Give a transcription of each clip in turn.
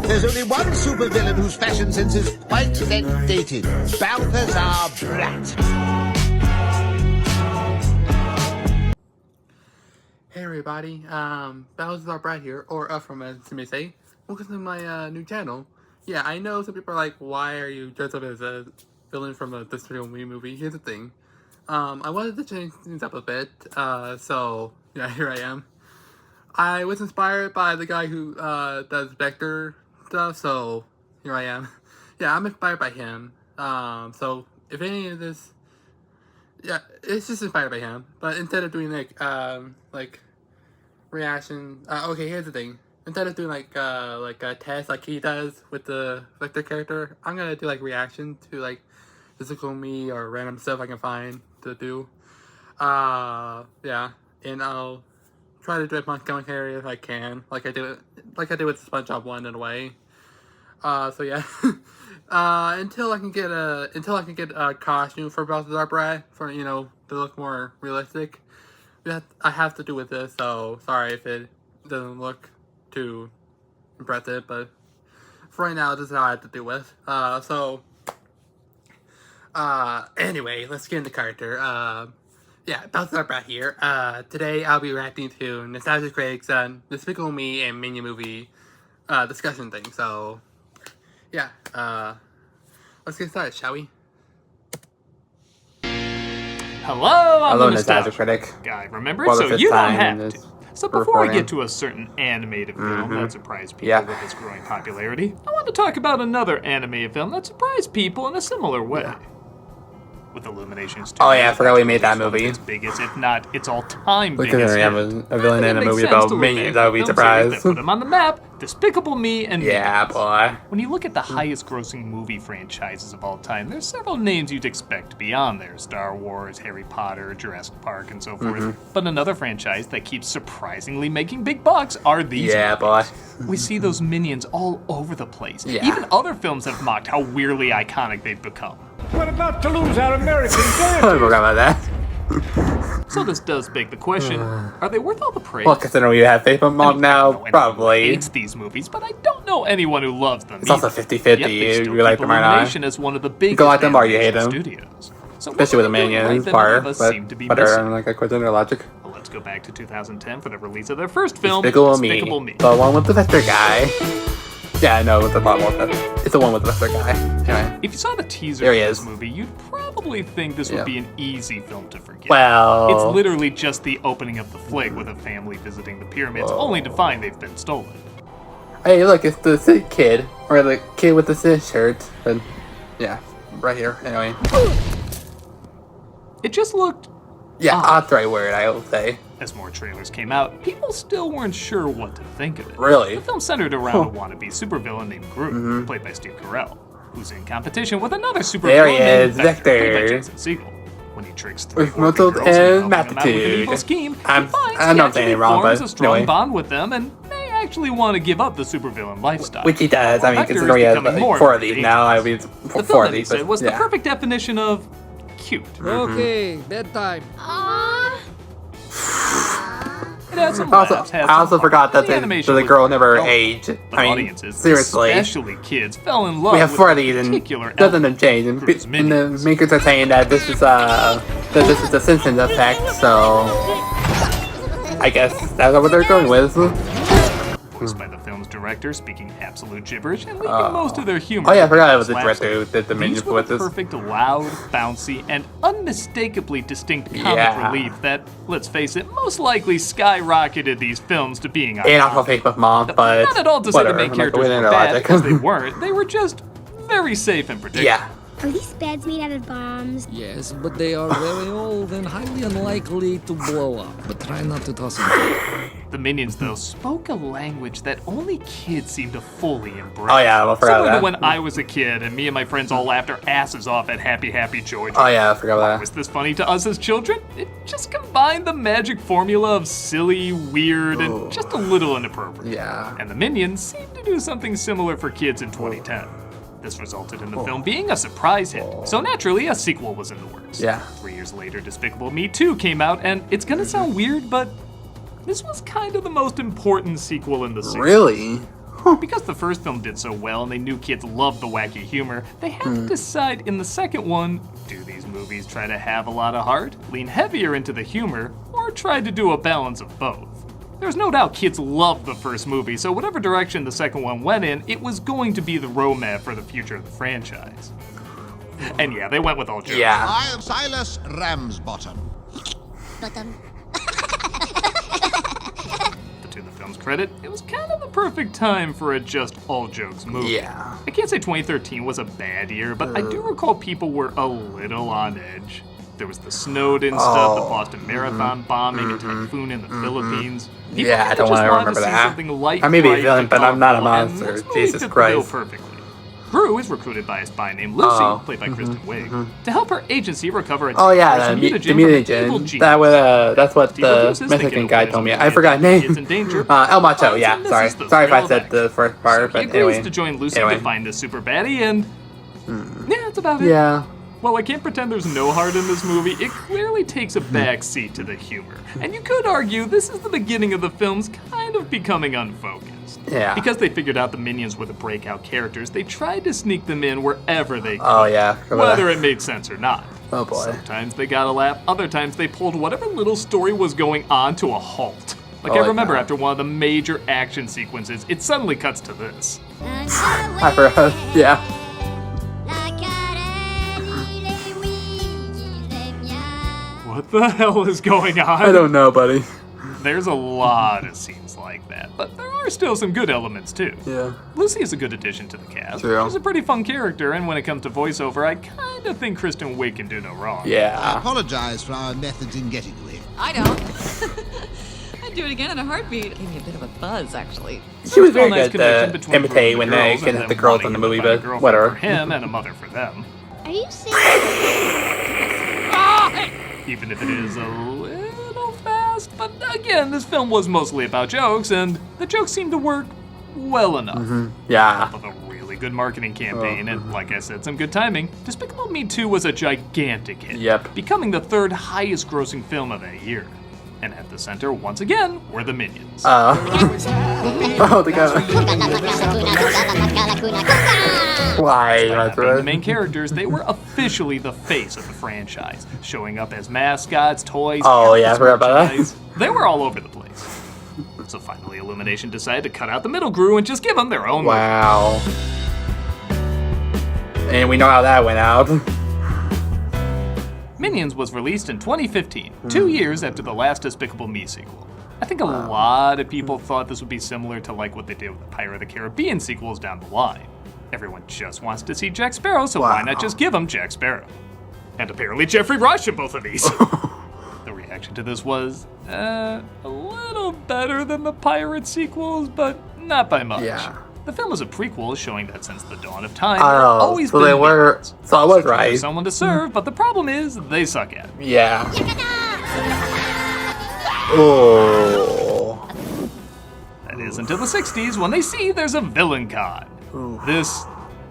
There's only one supervillain whose fashion sense is quite dated. Balthazar Bratt. Hey everybody, Balthazar Bratt here, or from as you may say. Welcome to my new channel. Yeah, I know some people are like, why are you dressed up as a villain from a Despicable Me movie? Here's the thing. I wanted to change things up a bit, so yeah, here I am. I was inspired by the guy who does vector stuff, so here I am. Yeah, I'm inspired by him. So if any of this, yeah, it's just inspired by him. But instead of doing like reaction, okay, here's the thing. Instead of doing like a test like he does with the vector character, I'm gonna do like reaction to like Despicable Me or random stuff I can find to do. Yeah, and I'll try to do it Montgomery area if I can, like I did with SpongeBob one in a way. So yeah, until I can get a costume for Balthazar Bratt for to look more realistic. I have to do with this, so sorry if it doesn't look too impressive, but for right now, this is how I have to do with. Anyway, let's get into character. Yeah, Balthazar Bratt here. Today I'll be reacting to Nostalgia Critic's Despicable Me and Minion movie discussion thing. So, yeah, let's get started, shall we? Hello, I'm Hello, the Nostalgia Critic. guy, remember? For the So fifth you don't time have in to. this So before we recording. get to a certain animated film that surprised people Yeah. with its growing popularity, I want to talk about another animated film that surprised people in a similar way. Yeah. With Illumination Studios. Oh yeah, I forgot we made that one of movie. its biggest, if not its all-time Look biggest at hit. a villain in a movie about minions. I would be surprised. Put them on the map. Despicable Me and Yeah, Minions. boy. When you look at the highest-grossing movie franchises of all time, there's several names you'd expect to be on there: Star Wars, Harry Potter, Jurassic Park, and so forth. But another franchise that keeps surprisingly making big bucks are these. Yeah, boy. We see those minions all over the place. Yeah. Even other films have mocked how weirdly iconic they've become. We're about to lose our American I deity. forgot about that. So this does beg the question, are they worth all the praise? Well, considering we have faith in I mom mean, now, I don't know anyone who probably. hates these movies, but I don't know anyone who loves them. It's also either. 50-50, Yet they if still you like keep them or not. Illumination as one of the biggest like them or you hate animation them. studios. So Especially with the what are they doing minions right that part, none of us but seem to be whatever, missing? I'm like, according to their logic. Well, let's go back to 2010 for the release of their first film, Despicable Despicable Me. Me. The one with the vector guy. Yeah, I know, it's a lot more. It's the one with the vector guy. Anyway. If you saw the teaser There for he this is. movie, you'd probably think this would Yeah. be an easy film to forget. Well. It's literally just the opening of the flick with a family visiting the pyramids, only to find they've been stolen. Hey, look, it's the Sid kid. Or the kid with the Sid shirt. And, yeah, right here. Anyway. It just looked. Yeah, that's the right word, I will say. As more trailers came out, people still weren't sure what to think of it. Really? The film centered around a wannabe supervillain named Groot, played by Steve Carell, who's in competition with another supervillain There he named is, Vector, played by Vector. Jason Segel. When he tricks three With orphan muscles girls into and helping him out with an aptitude. evil scheme, he I'm finds not he saying actually it wrong, forms but a strong anyway. bond with them and may actually want to give up the supervillain lifestyle. Which he does. I mean, Vector is considering he has becoming like, more 4 of and more these now, I dangerous. mean, The four film of that he these, said but was the yeah. perfect definition of cute. Okay, bedtime. It has some Also, laughs, has I some also heart, forgot that and the animation the was girl never well done. aged. But I mean, audiences, seriously. especially kids, fell in love We have with 4 of these, and particular nothing element have changed. And, Groot's and minions. the makers are saying that this is the Simpsons effect, so I guess that's what they're going with. Voiced by the film's director, speaking absolute gibberish and leaving most of their humor. Oh yeah, I forgot it was the slapstick. director who did the These minions were with the this. perfect, loud, bouncy, and unmistakably distinct comic Yeah. relief that, let's face it, most likely skyrocketed these films to being And also iconic. fake with mom, but Not at all to say the whatever. main I'm like, characters within were their bad, logic. because they weren't. They were just very safe and predictable. Yeah. Are these beds made out of bombs? Yes, but they are very old and highly unlikely to blow up. But try not to toss them. The minions, though, spoke a language that only kids seem to fully embrace. Oh yeah, I forgot Similar to that. when I was a kid and me and my friends all laughed our asses off at Happy Happy Joy. Oh yeah, I forgot Why that. was this funny to us as children? It just combined the magic formula of silly, weird, and just a little inappropriate. Yeah. And the Minions seemed to do something similar for kids in 2010. This resulted in the film being a surprise hit, so naturally a sequel was in the works. Yeah. 3 years later, Despicable Me 2 came out, and it's gonna sound weird, but this was kind of the most important sequel in the series. Really? Because the first film did so well and they knew kids loved the wacky humor, they had to decide in the second one, do these movies try to have a lot of heart, lean heavier into the humor, or try to do a balance of both? There's no doubt kids loved the first movie, so whatever direction the second one went in, it was going to be the roadmap for the future of the franchise. And yeah, they went with all jokes. Yeah. I am Silas Ramsbottom. But to the film's credit, it was kind of the perfect time for a just all jokes movie. Yeah. I can't say 2013 was a bad year, but I do recall people were a little on edge. There was the Snowden stuff, the Boston Marathon bombing, a typhoon in the Philippines. People Yeah, I kinda don't just want to wanted remember see that. something light, I may be a bright, villain, and but I'm not a colorful, and monster. this movie Jesus fit the bill Christ. perfectly. Prue is recruited by a spy named Lucy, played by Kristen Wiig, to help her agency recover a Oh yeah, dangerous the mutagen from an evil mutagen. gene. That's what He the refuses to Mexican get guy away told me. with I it. forgot his He is name. in danger. El Macho. And Yeah, this sorry. is the Sorry if I thrill said of the it. first part, He but agrees anyway. to join Lucy Anyway. to find this super baddie, and yeah, that's about it. Yeah. While I can't pretend there's no heart in this movie, it clearly takes a back seat to the humor. And you could argue this is the beginning of the film's kind of becoming unfocused. Yeah. Because they figured out the minions were the breakout characters, they tried to sneak them in wherever they could. Oh yeah. Whether it made sense or not. Oh boy. Sometimes they got a laugh, other times they pulled whatever little story was going on to a halt. Like Oh, I I remember know. after one of the major action sequences, it suddenly cuts to this. I forgot. Yeah. What the hell is going on? I don't know, buddy. There's a lot of scenes like that, but there are still some good elements too. Yeah. Lucy is a good addition to the cast. True. She's a pretty fun character, and when it comes to voiceover, I kinda think Kristen Wiig can do no wrong. I Yeah. apologize for our methods in getting you here. I don't. I'd do it again in a heartbeat. Gave me a bit of a buzz, actually. She was Still a very nice good connection to between imitate Drew when and the they girls, can and have the them girls in wanting the to movie, find a but girlfriend whatever. For him and a mother for them. Are you serious? Even if it is a little fast, but again, this film was mostly about jokes, and the jokes seemed to work well enough. Yeah. Of a really good marketing campaign, and like I said, some good timing. Despicable Me 2 was a gigantic hit, Yep. becoming the third highest grossing film of that year. And at the center, once again, were the Minions. Oh, the guy. Why? By not being the main characters, they were officially the face of the franchise, showing up as mascots, toys, Oh, yeah, I characters, forgot about that. merchandise. They were all over the place. So finally, Illumination decided to cut out the middle crew and just give them their own movie. Wow. And we know how that went out. Minions was released in 2015, 2 years after the last Despicable Me sequel. I think a lot of people thought this would be similar to like what they did with the Pirate of the Caribbean sequels down the line. Everyone just wants to see Jack Sparrow, so why not just give him Jack Sparrow? And apparently Jeffrey Rush in both of these. The reaction to this was, a little better than the Pirate sequels, but not by much. Yeah. The film is a prequel showing that since the dawn of time, Oh, there have always so been they were. minions. So I was There's right. someone to serve, but the problem is they suck at it. Yeah. Oh. That is until the 60s when they see there's a villain con. This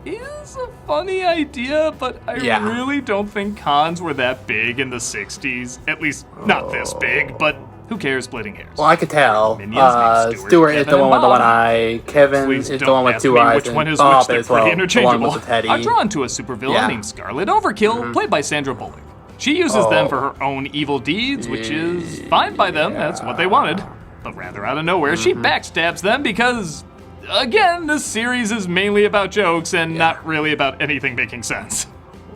is a funny idea, but I Yeah. really don't think cons were that big in the 60s. At least not this big, but who cares, splitting hairs. Well, I could tell. Minions named Stuart is Kevin, the and one with the one Bob. eye. Kevin Please is the don't one with ask two me eyes. which and one is Bob which, they're as well. pretty The one interchangeable. with the teddy. I'm drawn to a supervillain Yeah. named Scarlet Overkill, played by Sandra Bullock. She uses them Oh. for her own evil deeds, which is fine by them, that's what they wanted. But rather out of nowhere, she backstabs them because, again, this series is mainly about jokes and not really about anything making sense.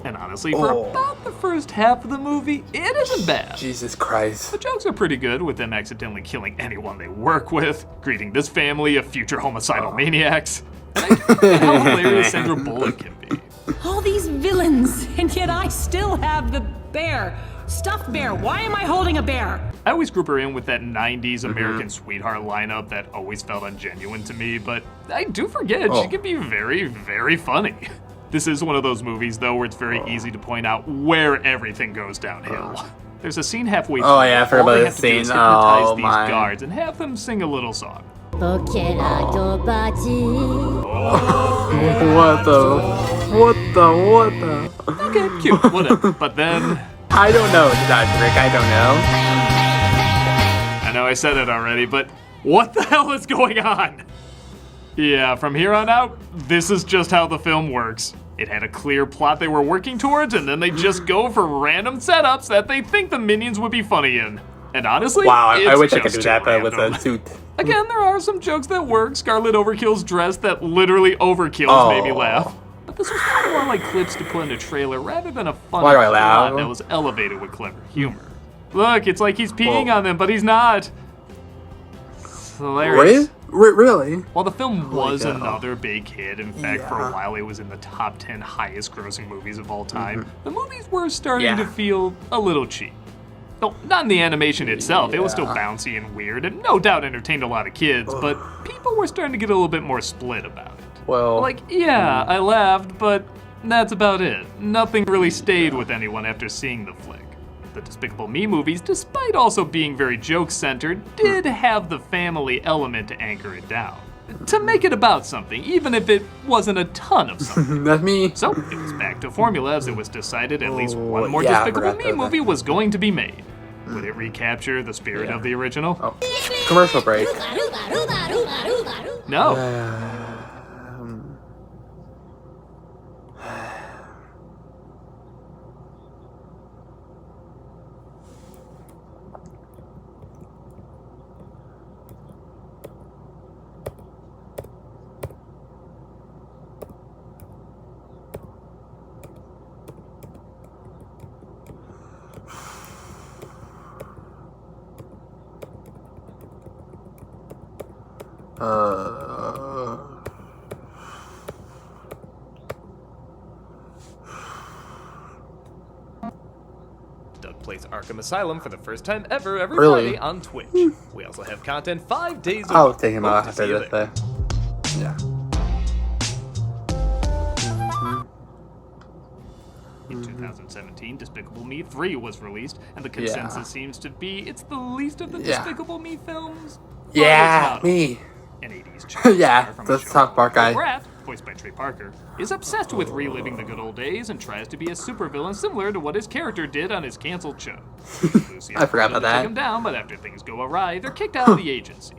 And honestly, for Oh. about the first half of the movie, it isn't bad. Jesus Christ. The jokes are pretty good, with them accidentally killing anyone they work with, greeting this family of future homicidal maniacs. And I do forget how hilarious Sandra Bullock can be. All these villains, and yet I still have the bear. Stuffed bear. Why am I holding a bear? I always group her in with that 90s American Sweetheart lineup that always felt ungenuine to me, but I do forget she can be very, very funny. This is one of those movies, though, where it's very easy to point out where everything goes downhill. There's a scene halfway through. Oh, yeah, I forgot all they about have this to do is scene. hypnotize Oh, these my. guards and have them sing a little song. What the? Okay, cute, whatever. But then, I don't know, Rick. I don't know. I know I said it already, but what the hell is going on? Yeah, from here on out, this is just how the film works. It had a clear plot they were working towards, and then they just go for random setups that they think the Minions would be funny in. And honestly, Wow, I it's wish I could just do that, but with random. a suit. Again, there are some jokes that work. Scarlet Overkill's dress that literally overkills made me laugh. But this was more like clips to put in a trailer rather than a funny Why do I plot laugh? that was elevated with clever humor. Look, it's like he's peeing on them, but he's not. It's hilarious. Really? While the film was cow. another big hit, in fact, for a while it was in the top 10 highest grossing movies of all time, the movies were starting to feel a little cheap. No, not in the animation itself, it was still bouncy and weird, and no doubt entertained a lot of kids, but people were starting to get a little bit more split about it. Well, Like, yeah, I laughed, but that's about it. Nothing really stayed with anyone after seeing the flick. The Despicable Me movies, despite also being very joke-centered, did have the family element to anchor it down. To make it about something, even if it wasn't a ton of something. that's me. So, it was back to formula as it was decided at least one more yeah, I Despicable forgot Me that. movie was going to be made. Would it recapture the spirit of the original? Commercial break. No. Doug plays Arkham Asylum for the first time ever every Really? Friday on Twitch. We also have content 5 days a I'll week. take him Hope out to after see you this there. day. Yeah. In 2017, Despicable Me 3 was released, and the consensus seems to be it's the least of the Despicable Me films. but it's Yeah, not me. An 80s child Yeah, star from the a show South Park called guy. Bratt, voiced by Trey Parker, is obsessed with reliving the good old days and tries to be a supervillain similar to what his character did on his canceled show. Lucy I forgot about to take that. him down, but after things go awry, they're kicked out of the agency.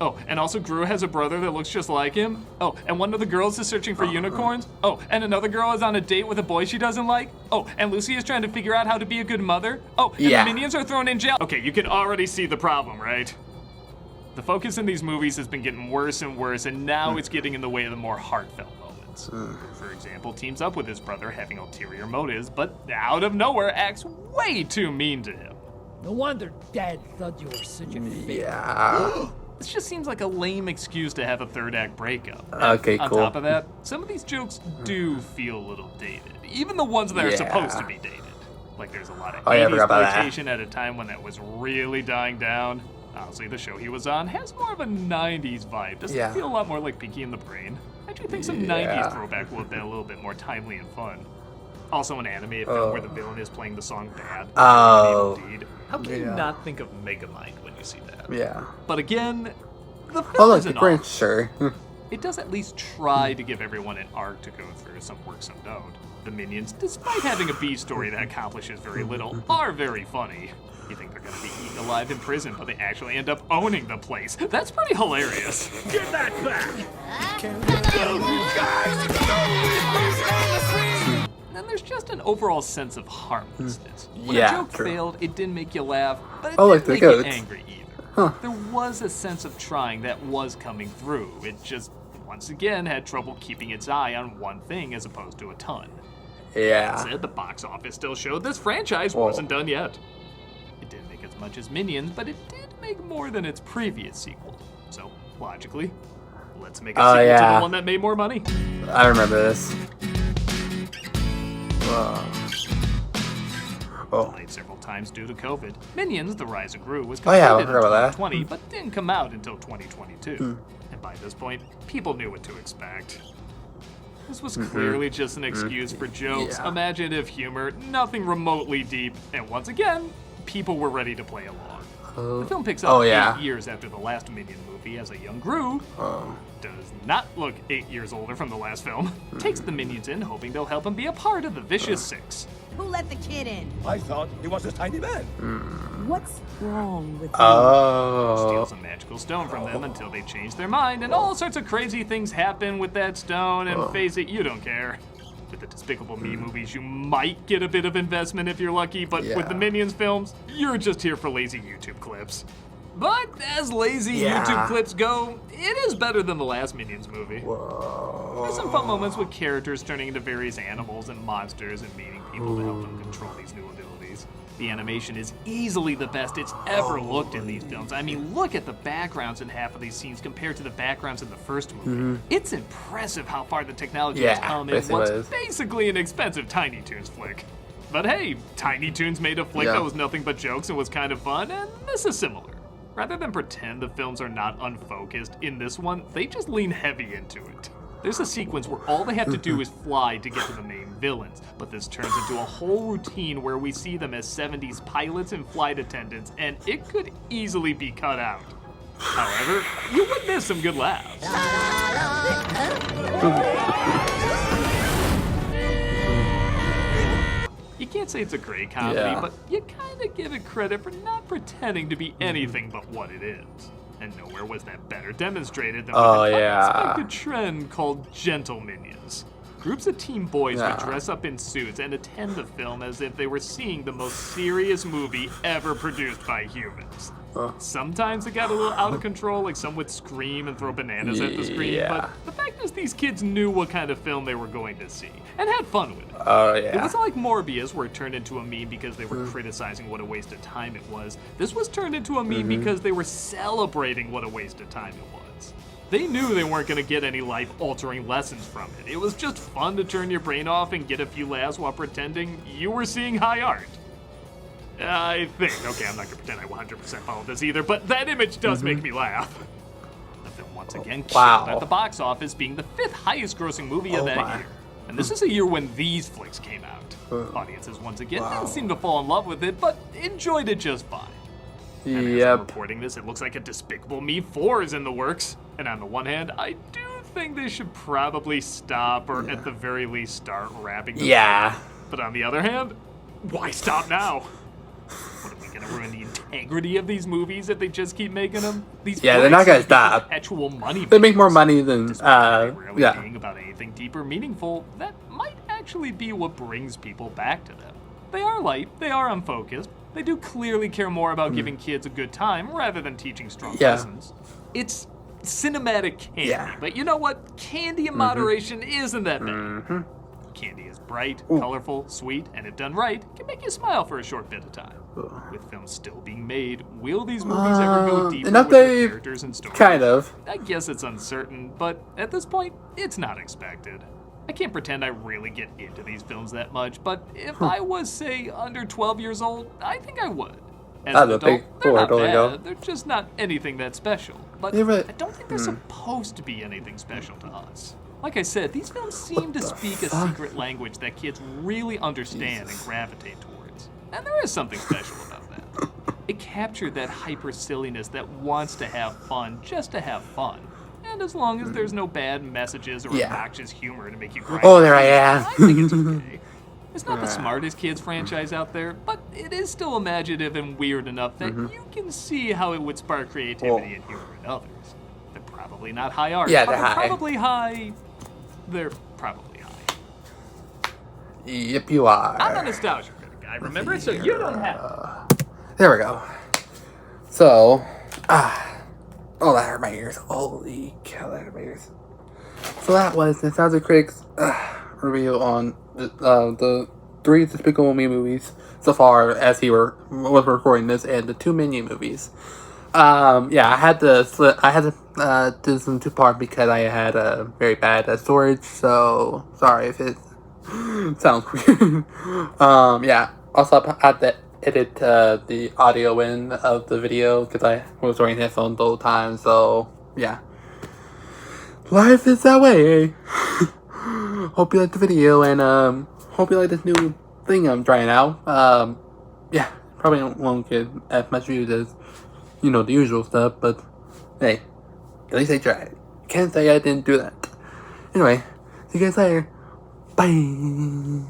Oh, and also Gru has a brother that looks just like him. Oh, and one of the girls is searching for unicorns. Oh, and another girl is on a date with a boy she doesn't like. Oh, and Lucy is trying to figure out how to be a good mother. Oh, and Yeah. the minions are thrown in jail. Okay, you can already see the problem, right? The focus in these movies has been getting worse and worse, and now it's getting in the way of the more heartfelt moments. For example, teams up with his brother having ulterior motives, but out of nowhere acts way too mean to him. No wonder Dad thought you were such a Yeah. This just seems like a lame excuse to have a third act breakup. Okay, On cool. top of that, some of these jokes do feel a little dated, even the ones that are supposed to be dated. Like there's a lot of Oh, yeah, I 80s forgot about that. exploitation at a time when that was really dying down. Honestly, the show he was on has more of a 90s vibe. Doesn't Yeah. feel a lot more like Pinky and the Brain. I do think some 90s throwback would have been a little bit more timely and fun. Also an animated film where the villain is playing the song Bad. Oh. Indeed. How can you not think of Megamind when you see that? Yeah. But again, the film Oh, look, isn't the Grinch, awful. sure. It does at least try to give everyone an arc to go through, some work, some don't. The Minions, despite having a B story that accomplishes very little, are very funny. You think they're gonna be eaten alive in prison, but they actually end up owning the place. That's pretty hilarious. Get that back! Then there's just an overall sense of harmlessness. When Yeah, a joke true. failed, it didn't make you laugh, but it Oh, didn't like the make you goats. angry either. There was a sense of trying that was coming through. It just, once again, had trouble keeping its eye on one thing as opposed to a ton. Yeah. Said the box office still showed this franchise wasn't done yet. It didn't make as much as Minions, but it did make more than its previous sequel. So, logically, let's make a Oh, sequel to yeah. the one that made more money. I remember this. Oh. Delayed several times due to COVID. Minions: The Rise of Gru was Oh, yeah, I completed in forgot about that. 2020, but didn't come out until 2022. And by this point, people knew what to expect. This was clearly just an excuse for jokes, Yeah. imaginative humor, nothing remotely deep, and once again, people were ready to play along. The film picks up yeah. 8 years after the last Minion movie as a young Gru does not look 8 years older from the last film. Takes the Minions in, hoping they'll help him be a part of the Vicious Six. Who let the kid in? I thought he was a tiny man. What's wrong with Steals a magical stone from them until they change their mind, and all sorts of crazy things happen with that stone, and face it, you don't care. With the Despicable Me movies, you might get a bit of investment if you're lucky, but with the Minions films, you're just here for lazy YouTube clips. But as lazy YouTube clips go, it is better than the last Minions movie. There's some fun moments with characters turning into various animals and monsters and meeting people to help them control these new abilities. The animation is easily the best it's ever looked in these films. I mean, look at the backgrounds in half of these scenes compared to the backgrounds in the first movie. It's impressive how far the technology has come in what's basically an expensive Tiny Toons flick. But hey, Tiny Toons made a flick that was nothing but jokes and was kind of fun, and this is similar. Rather than pretend the films are not unfocused, in this one, they just lean heavy into it. There's a sequence where all they have to do is fly to get to the main villains, but this turns into a whole routine where we see them as 70s pilots and flight attendants, and it could easily be cut out. However, you would miss some good laughs. You can't say it's a great comedy, but you kind of give it credit for not pretending to be anything but what it is. And nowhere was that better demonstrated than with an unexpected trend called gentle minions. Groups of teen boys would dress up in suits and attend the film as if they were seeing the most serious movie ever produced by humans. Sometimes it got a little out of control, like some would scream and throw bananas at the screen, but the fact is these kids knew what kind of film they were going to see, and had fun with it. It wasn't like Morbius, where it turned into a meme because they were criticizing what a waste of time it was. This was turned into a meme because they were celebrating what a waste of time it was. They knew they weren't going to get any life-altering lessons from it. It was just fun to turn your brain off and get a few laughs while pretending you were seeing high art. I think. Okay, I'm not going to pretend I 100% follow this either, but that image does make me laugh. The film once again killed at the box office, being the 5th highest grossing movie of that year. And this is a year when these flicks came out. Audiences once again didn't seem to fall in love with it, but enjoyed it just fine. And as I'm reporting this, it looks like a Despicable Me 4 is in the works. And on the one hand, I do think they should probably stop, or at the very least start wrapping them up. But on the other hand, why stop now? What, are we gonna ruin the integrity of these movies if they just keep making them? These they're not gonna stop. Perpetual money. They make more money than being about anything deeper, meaningful. That might actually be what brings people back to them. They are light. They are unfocused. They do clearly care more about giving kids a good time rather than teaching strong lessons. It's cinematic candy, but you know what? Candy in moderation isn't that bad. Candy is bright, colorful, sweet, and if done right, can make you smile for a short bit of time. With films still being made, will these movies ever go deeper with their characters and stories? Kind of. I guess it's uncertain, but at this point, it's not expected. I can't pretend I really get into these films that much, but if I was, say, under 12 years old, I think I would. As an adult, they're not bad. They're just not anything that special. But I don't think they're supposed to be anything special to us. Like I said, these films seem to speak a secret language that kids really understand and gravitate towards. And there is something special about that. It captured that hyper silliness that wants to have fun just to have fun. And as long as there's no bad messages or obnoxious humor to make you cry. Oh, there I am. I think it's okay. It's not the smartest kids franchise out there, but it is still imaginative and weird enough that you can see how it would spark creativity and humor in others. They're probably not high art, but they're probably high. They're probably high. Yep, you are. I'm a nostalgia critic guy, remember it? So you don't have to. There we go. So, oh, that hurt my ears. Holy cow, that hurt my ears. So that was Nostalgia Critics review on the 3 Despicable Me movies so far as was recording this, and the 2 Minion movies. I had to do this in 2-part because I had a very bad storage, so sorry if it sounds weird. Also I had to edit the audio in of the video because I was wearing headphones the whole time, so yeah. Life is that way. Hope you liked the video, and hope you like this new thing I'm trying out. Probably won't get as much views as, you know, the usual stuff, but hey, at least I tried. Can't say I didn't do that. Anyway, see you guys later. Bye.